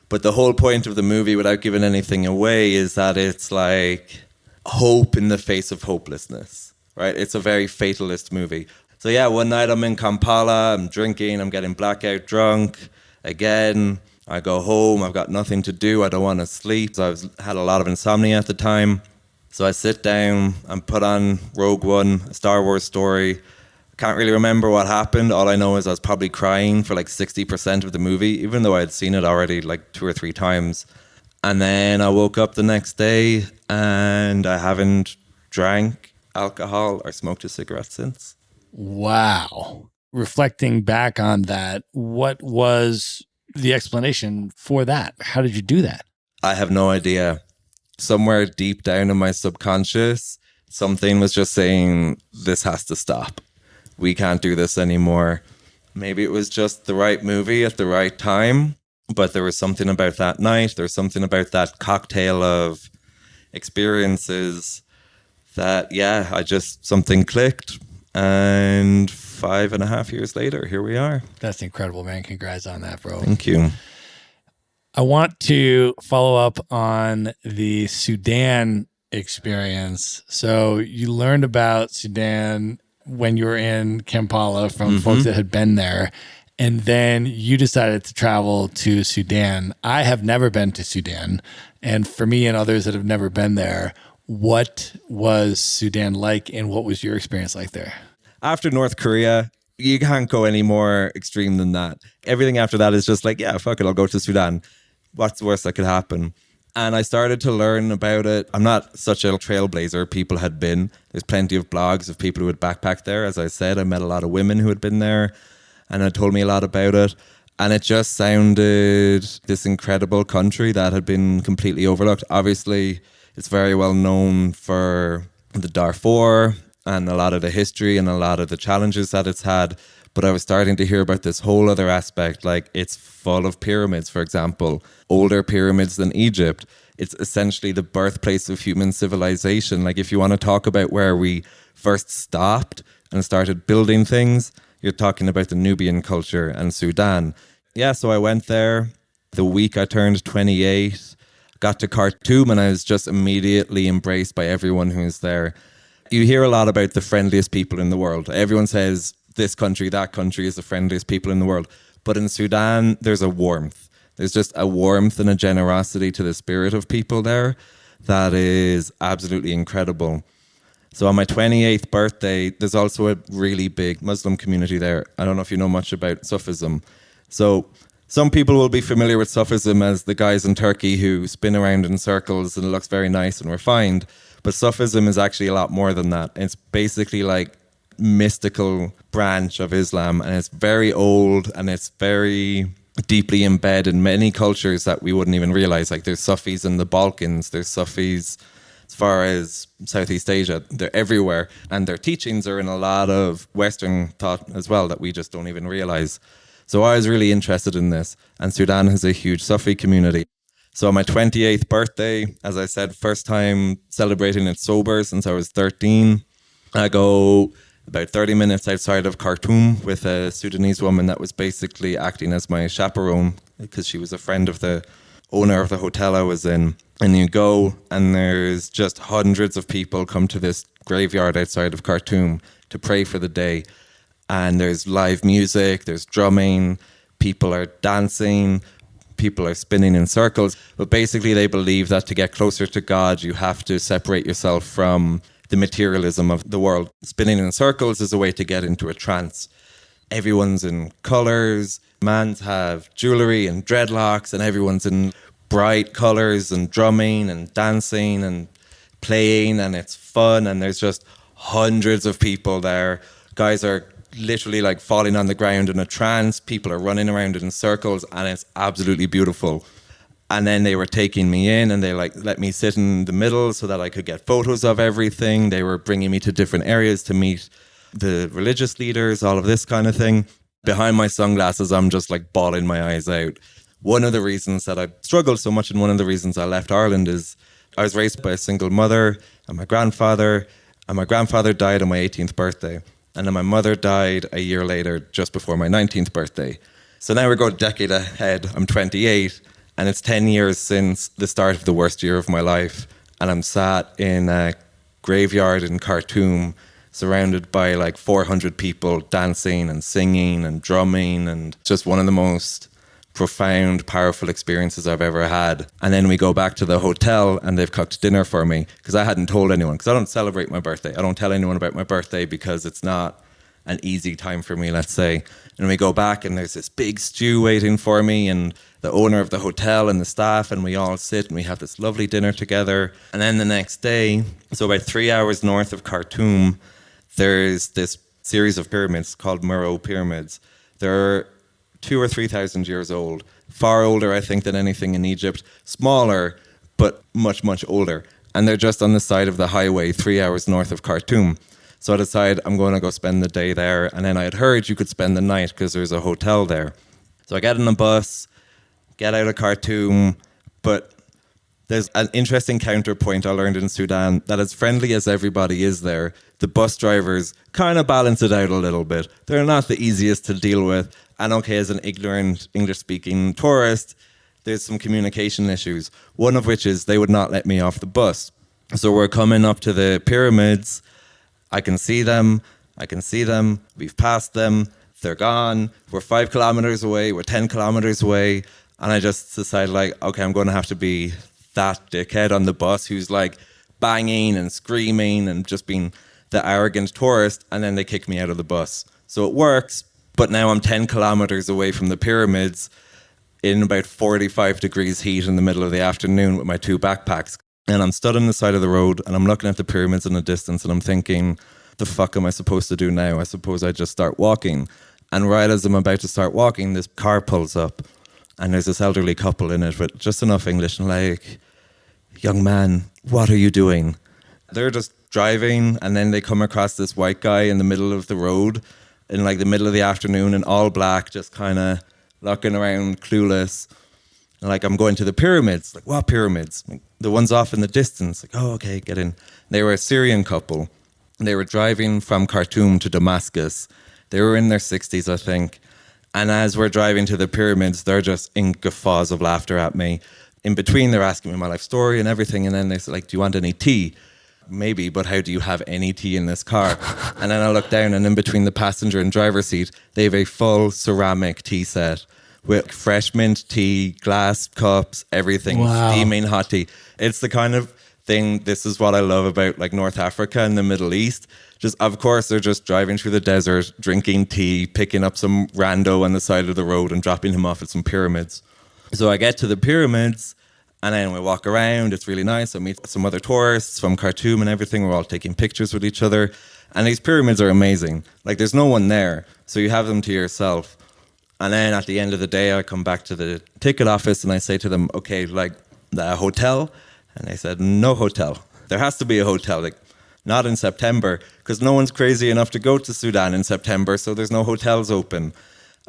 But the whole point of the movie, without giving anything away, is that it's like hope in the face of hopelessness, right? It's a very fatalist movie. So yeah, one night I'm in Kampala, I'm drinking, I'm getting blackout drunk. Again, I go home, I've got nothing to do, I don't want to sleep. So had a lot of insomnia at the time. So I sit down and put on Rogue One, a Star Wars story. Can't really remember what happened. All I know is I was probably crying for like 60% of the movie, even though I had seen it already like 2 or 3 times. And then I woke up the next day and I haven't drank alcohol or smoked a cigarette since. Wow. Reflecting back on that, what was the explanation for that? How did you do that? I have no idea. Somewhere deep down in my subconscious, something was just saying, this has to stop. We can't do this anymore. Maybe it was just the right movie at the right time, but there was something about that night, there was something about that cocktail of experiences that, yeah, something clicked. And 5.5 years later, here we are. That's incredible, man. Congrats on that, bro. Thank you. I want to follow up on the Sudan experience. So you learned about Sudan when you were in Kampala from folks that had been there, and then you decided to travel to Sudan. I have never been to Sudan, and for me and others that have never been there, what was Sudan like, and what was your experience like there? After North Korea, you can't go any more extreme than that. Everything after that is just like, yeah, fuck it, I'll go to Sudan. What's the worst that could happen? And I started to learn about it. I'm not such a trailblazer. People had been. There's plenty of blogs of people who had backpacked there. As I said, I met a lot of women who had been there and had told me a lot about it. And it just sounded this incredible country that had been completely overlooked. Obviously, it's very well known for the Darfur and a lot of the history and a lot of the challenges that it's had. But I was starting to hear about this whole other aspect, like it's full of pyramids, for example, older pyramids than Egypt. It's essentially the birthplace of human civilization. Like if you want to talk about where we first stopped and started building things, you're talking about the Nubian culture and Sudan. Yeah, so I went there the week I turned 28, got to Khartoum, and I was just immediately embraced by everyone who's there. You hear a lot about the friendliest people in the world. Everyone says this country, that country is the friendliest people in the world. But in Sudan, there's a warmth. There's just a warmth and a generosity to the spirit of people there that is absolutely incredible. So on my 28th birthday, there's also a really big Muslim community there. I don't know if you know much about Sufism. So some people will be familiar with Sufism as the guys in Turkey who spin around in circles and it looks very nice and refined. But Sufism is actually a lot more than that. It's basically like mystical branch of Islam, and it's very old and it's very deeply embedded in many cultures that we wouldn't even realize. Like there's Sufis in the Balkans, there's Sufis as far as Southeast Asia. They're everywhere, and their teachings are in a lot of Western thought as well that we just don't even realize. So I was really interested in this, and Sudan has a huge Sufi community. So on my 28th birthday, as I said, first time celebrating it sober since I was 13, I go about 30 minutes outside of Khartoum with a Sudanese woman that was basically acting as my chaperone because she was a friend of the owner of the hotel I was in. And you go, and there's just hundreds of people come to this graveyard outside of Khartoum to pray for the day. And there's live music, there's drumming, people are dancing, people are spinning in circles. But basically they believe that to get closer to God, you have to separate yourself from the materialism of the world. Spinning in circles is a way to get into a trance. Everyone's in colors, mans have jewelry and dreadlocks, and everyone's in bright colors and drumming and dancing and playing, and it's fun, and there's just hundreds of people there. Guys are literally like falling on the ground in a trance. People are running around in circles, and it's absolutely beautiful. And then they were taking me in, and they like let me sit in the middle so that I could get photos of everything. They were bringing me to different areas to meet the religious leaders, all of this kind of thing. Behind my sunglasses, I'm just like bawling my eyes out. One of the reasons that I struggled so much, and one of the reasons I left Ireland, is I was raised by a single mother and my grandfather died on my 18th birthday. And then my mother died a year later, just before my 19th birthday. So now we go a decade ahead. I'm 28, and it's 10 years since the start of the worst year of my life. And I'm sat in a graveyard in Khartoum, surrounded by like 400 people dancing and singing and drumming, and just one of the most profound, powerful experiences I've ever had. And then we go back to the hotel, and they've cooked dinner for me because I hadn't told anyone, because I don't celebrate my birthday. I don't tell anyone about my birthday because it's not an easy time for me, let's say. And we go back, and there's this big stew waiting for me, and the owner of the hotel and the staff, and we all sit and we have this lovely dinner together. And then the next day, so about 3 hours north of Khartoum, there's this series of pyramids called Meroe pyramids. They're 2,000 or 3,000 years old. Far older, I think, than anything in Egypt. Smaller, but much, much older. And they're just on the side of the highway 3 hours north of Khartoum. So I decided I'm going to go spend the day there. And then I had heard you could spend the night because there's a hotel there. So I get on a bus, get out of Khartoum, but there's an interesting counterpoint I learned in Sudan, that as friendly as everybody is there, the bus drivers kind of balance it out a little bit. They're not the easiest to deal with. And okay, as an ignorant English-speaking tourist, there's some communication issues. One of which is they would not let me off the bus. So we're coming up to the pyramids. I can see them. We've passed them. They're gone. We're 5 kilometers away. We're 10 kilometers away. And I just decided, like, okay, I'm going to have to be that dickhead on the bus who's like banging and screaming and just being the arrogant tourist. And then they kick me out of the bus. So it works. But now I'm 10 kilometers away from the pyramids in about 45 degrees heat in the middle of the afternoon with my 2 backpacks. And I'm stood on the side of the road, and I'm looking at the pyramids in the distance, and I'm thinking, the fuck am I supposed to do now? I suppose I just start walking. And right as I'm about to start walking, this car pulls up and there's this elderly couple in it with just enough English and like, young man, what are you doing? They're just driving and then they come across this white guy in the middle of the road in like the middle of the afternoon in all black, just kind of looking around clueless. And like, I'm going to the pyramids. Like, what pyramids? Like, the ones off in the distance. Like, oh, okay, get in. They were a Syrian couple. They were driving from Khartoum to Damascus. They were in their 60s, I think. And as we're driving to the pyramids, they're just in guffaws of laughter at me. In between, they're asking me my life story and everything. And then they said, like, do you want any tea? Maybe, but how do you have any tea in this car? And then I look down, and in between the passenger and driver seat, they have a full ceramic tea set with fresh mint tea, glass cups, everything, steaming hot tea. It's the kind of thing, this is what I love about like North Africa and the Middle East. Just, of course, they're just driving through the desert, drinking tea, picking up some rando on the side of the road and dropping him off at some pyramids. So I get to the pyramids, and then we walk around. It's really nice. I meet some other tourists from Khartoum and everything. We're all taking pictures with each other. And these pyramids are amazing. Like, there's no one there, so you have them to yourself. And then at the end of the day, I come back to the ticket office and I say to them, okay, like, the hotel? And they said, no hotel. There has to be a hotel. Like, not in September, because no one's crazy enough to go to Sudan in September, so there's no hotels open.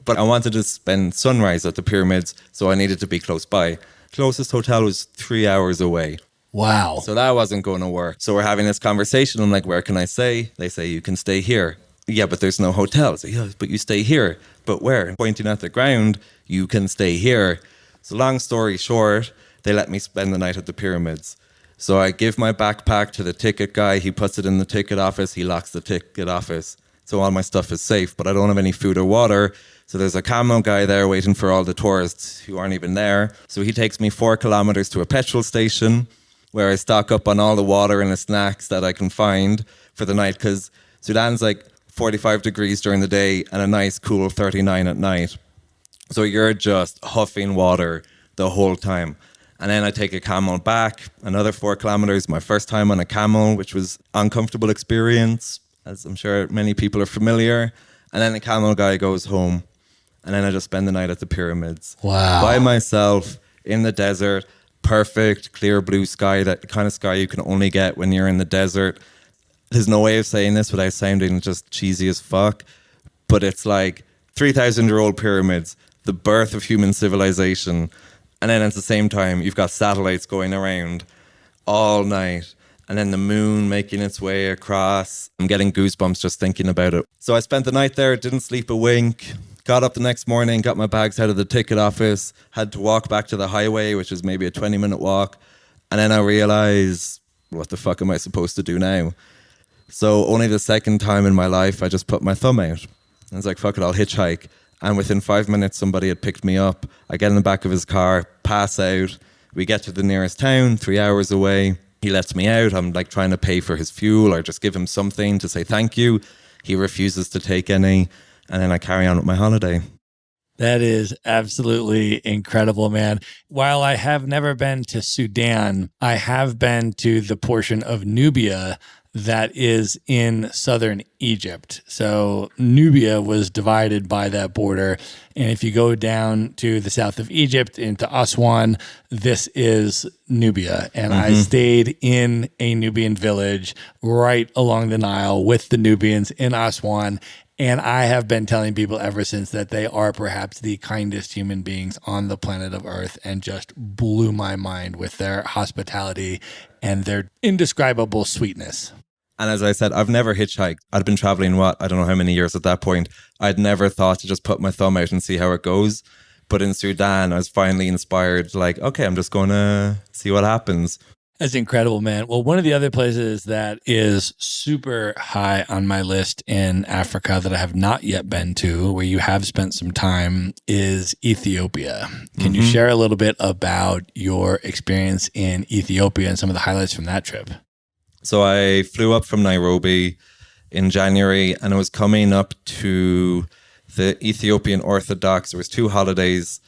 But I wanted to spend sunrise at the pyramids, so I needed to be close by. Closest hotel was 3 hours away. Wow. So that wasn't going to work. So we're having this conversation. I'm like, where can I stay? They say, you can stay here. Yeah, but there's no hotels. Yeah, but you stay here. But where? Pointing at the ground, you can stay here. So long story short, they let me spend the night at the pyramids. So I give my backpack to the ticket guy. He puts it in the ticket office. He locks the ticket office. So all my stuff is safe, but I don't have any food or water. So there's a camo guy there waiting for all the tourists who aren't even there. So he takes me 4 kilometers to a petrol station where I stock up on all the water and the snacks that I can find for the night, because Sudan's like 45 degrees during the day and a nice cool 39 at night. So you're just huffing water the whole time. And then I take a camel back, another 4 kilometers, my first time on a camel, which was an uncomfortable experience, as I'm sure many people are familiar. And then the camel guy goes home. And then I just spend the night at the pyramids. Wow. By myself, in the desert, perfect, clear blue sky, that kind of sky you can only get when you're in the desert. There's no way of saying this without sounding just cheesy as fuck, but it's like 3,000-year-old pyramids, the birth of human civilization. And then at the same time, you've got satellites going around all night. And then the moon making its way across. I'm getting goosebumps just thinking about it. So I spent the night there, didn't sleep a wink. Got up the next morning, got my bags out of the ticket office, had to walk back to the highway, which is maybe a 20-minute walk. And then I realized, what the fuck am I supposed to do now? So only the second time in my life, I just put my thumb out. I was like, fuck it, I'll hitchhike. And within 5 minutes, somebody had picked me up. I get in the back of his car, pass out. We get to the nearest town, 3 hours away. He lets me out. I'm like trying to pay for his fuel or just give him something to say thank you. He refuses to take any. And then I carry on with my holiday. That is absolutely incredible, man. While I have never been to Sudan, I have been to the portion of Nubia that is in southern Egypt. So Nubia was divided by that border. And if you go down to the south of Egypt into Aswan, this is Nubia. And I stayed in a Nubian village right along the Nile with the Nubians in Aswan. And I have been telling people ever since that they are perhaps the kindest human beings on the planet of Earth, and just blew my mind with their hospitality and their indescribable sweetness. And as I said, I've never hitchhiked. I'd been traveling, I don't know how many years at that point. I'd never thought to just put my thumb out and see how it goes. But in Sudan, I was finally inspired, like, okay, I'm just going to see what happens. That's incredible, man. Well, one of the other places that is super high on my list in Africa that I have not yet been to, where you have spent some time, is Ethiopia. Can you share a little bit about your experience in Ethiopia and some of the highlights from that trip? So I flew up from Nairobi in January, and I was coming up to the Ethiopian Orthodox. There was 2 holidays.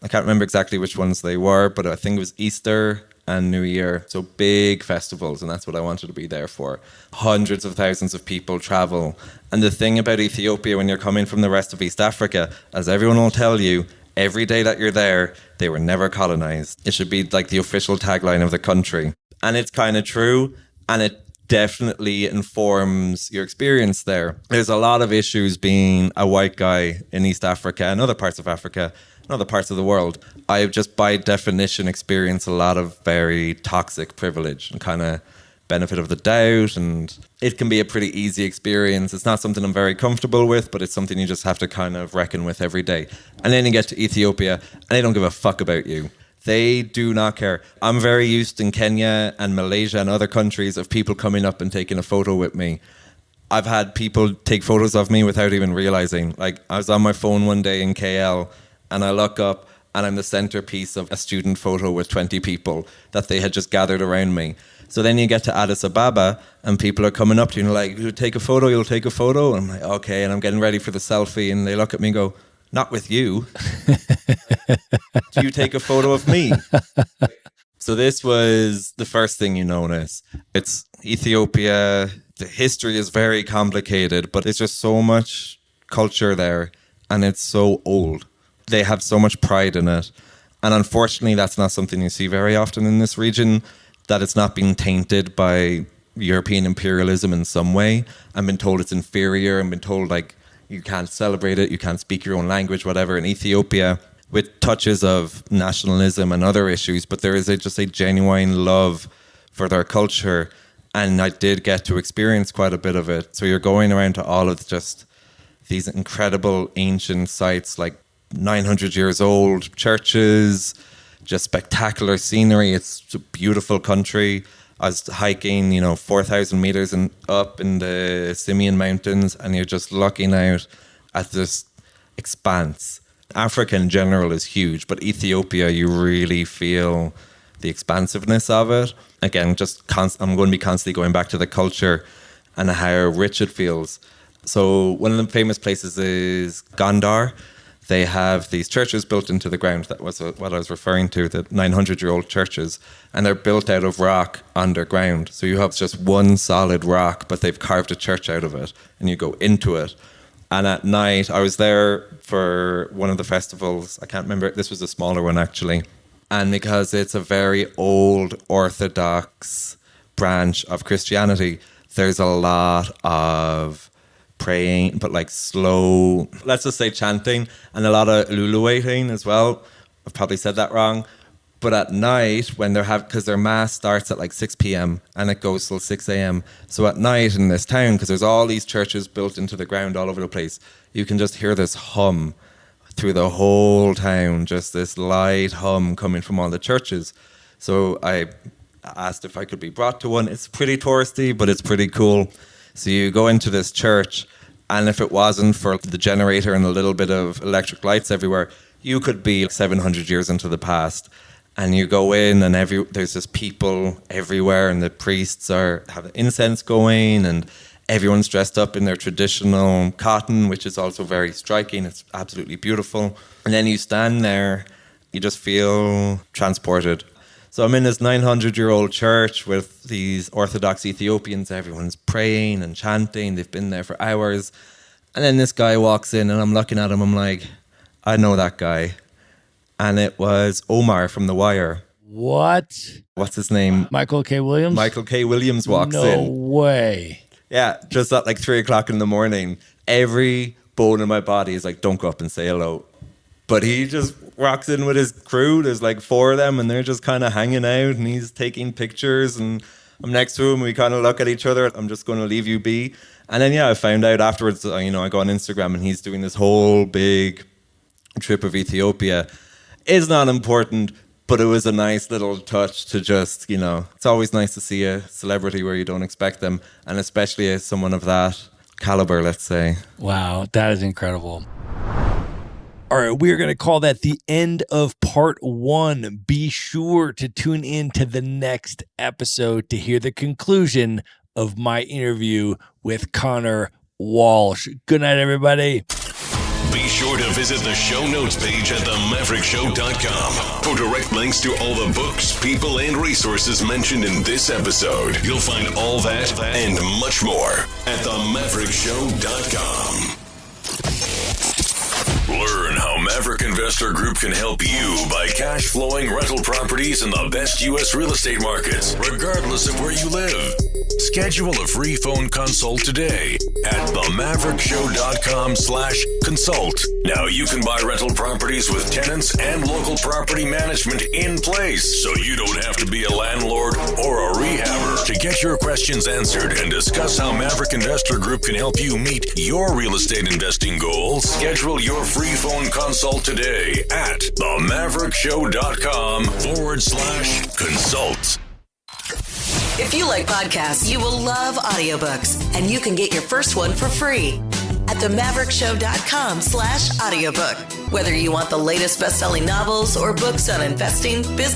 I can't remember exactly which ones they were, but I think it was Easter and New Year. So big festivals, and that's what I wanted to be there for. Hundreds of thousands of people travel. And the thing about Ethiopia, when you're coming from the rest of East Africa, as everyone will tell you, every day that you're there, they were never colonized. It should be like the official tagline of the country. And it's kind of true, and it definitely informs your experience there. There's a lot of issues being a white guy in East Africa and other parts of Africa and other parts of the world. I just by definition experience a lot of very toxic privilege and kind of benefit of the doubt, and it can be a pretty easy experience. It's not something I'm very comfortable with, but it's something you just have to kind of reckon with every day. And then you get to Ethiopia and they don't give a fuck about you. They do not care. I'm very used in Kenya and Malaysia and other countries of people coming up and taking a photo with me. I've had people take photos of me without even realizing. Like, I was on my phone one day in KL and I look up and I'm the centerpiece of a student photo with 20 people that they had just gathered around me. So then you get to Addis Ababa and people are coming up to you and like, you'll take a photo. And I'm like, okay. And I'm getting ready for the selfie and they look at me and go, not with you. Do you take a photo of me? So this was the first thing you notice. It's Ethiopia. The history is very complicated, but there's just so much culture there and it's so old. They have so much pride in it. And unfortunately, that's not something you see very often in this region, that it's not being tainted by European imperialism in some way. I've been told it's inferior. I've been told like, you can't celebrate it, you can't speak your own language, whatever. In Ethiopia, with touches of nationalism and other issues, but there is just a genuine love for their culture. And I did get to experience quite a bit of it. So you're going around to all of just these incredible ancient sites, like 900 years old churches, just spectacular scenery. It's a beautiful country. I was hiking, 4,000 meters and up in the Simeon Mountains, and you're just looking out at this expanse. Africa in general is huge, but Ethiopia, you really feel the expansiveness of it. Again, I'm going to be constantly going back to the culture and how rich it feels. So one of the famous places is Gondar. They have these churches built into the ground. That was what I was referring to, the 900-year-old churches. And they're built out of rock underground. So you have just one solid rock, but they've carved a church out of it. And you go into it. And at night, I was there for one of the festivals. I can't remember. This was a smaller one, actually. And because it's a very old Orthodox branch of Christianity, there's a lot of praying, but like slow, let's just say chanting, and a lot of ululating as well. I've probably said that wrong. But at night, when because their mass starts at like 6 p.m. and it goes till 6 a.m. So at night in this town, because there's all these churches built into the ground all over the place, you can just hear this hum through the whole town, just this light hum coming from all the churches. So I asked if I could be brought to one. It's pretty touristy, but it's pretty cool. So you go into this church, and if it wasn't for the generator and a little bit of electric lights everywhere, you could be 700 years into the past. And you go in, and there's just people everywhere, and the priests have incense going, and everyone's dressed up in their traditional cotton, which is also very striking. It's absolutely beautiful. And then you stand there, you just feel transported. So I'm in this 900-year-old church with these Orthodox Ethiopians. Everyone's praying and chanting. They've been there for hours. And then this guy walks in, and I'm looking at him. I'm like, I know that guy. And it was Omar from The Wire. What? What's his name? Michael K. Williams? Michael K. Williams walks in. No way. Yeah, just at like 3 o'clock in the morning. Every bone in my body is like, don't go up and say hello. But he just rocks in with his crew. There's like 4 of them, and they're just kind of hanging out, and he's taking pictures, and I'm next to him. We kind of look at each other. I'm just going to leave you be. And then, I found out afterwards, I go on Instagram, and he's doing this whole big trip of Ethiopia. It's not important, but it was a nice little touch to just, it's always nice to see a celebrity where you don't expect them, and especially someone of that caliber, let's say. Wow, that is incredible. All right, we're going to call that the end of part 1. Be sure to tune in to the next episode to hear the conclusion of my interview with Connor Walsh. Good night, everybody. Be sure to visit the show notes page at themaverickshow.com for direct links to all the books, people, and resources mentioned in this episode. You'll find all that and much more at themaverickshow.com. Learn how Maverick Investor Group can help you buy cash flowing rental properties in the best U.S. real estate markets, regardless of where you live. Schedule a free phone consult today at themaverickshow.com/consult. Now you can buy rental properties with tenants and local property management in place, so you don't have to be a landlord or a rehabber. To get your questions answered and discuss how Maverick Investor Group can help you meet your real estate investing goals, schedule your free phone consult today at themaverickshow.com/consult. If you like podcasts, you will love audiobooks, and you can get your first one for free at themaverickshow.com/audiobook. Whether you want the latest best-selling novels or books on investing, business,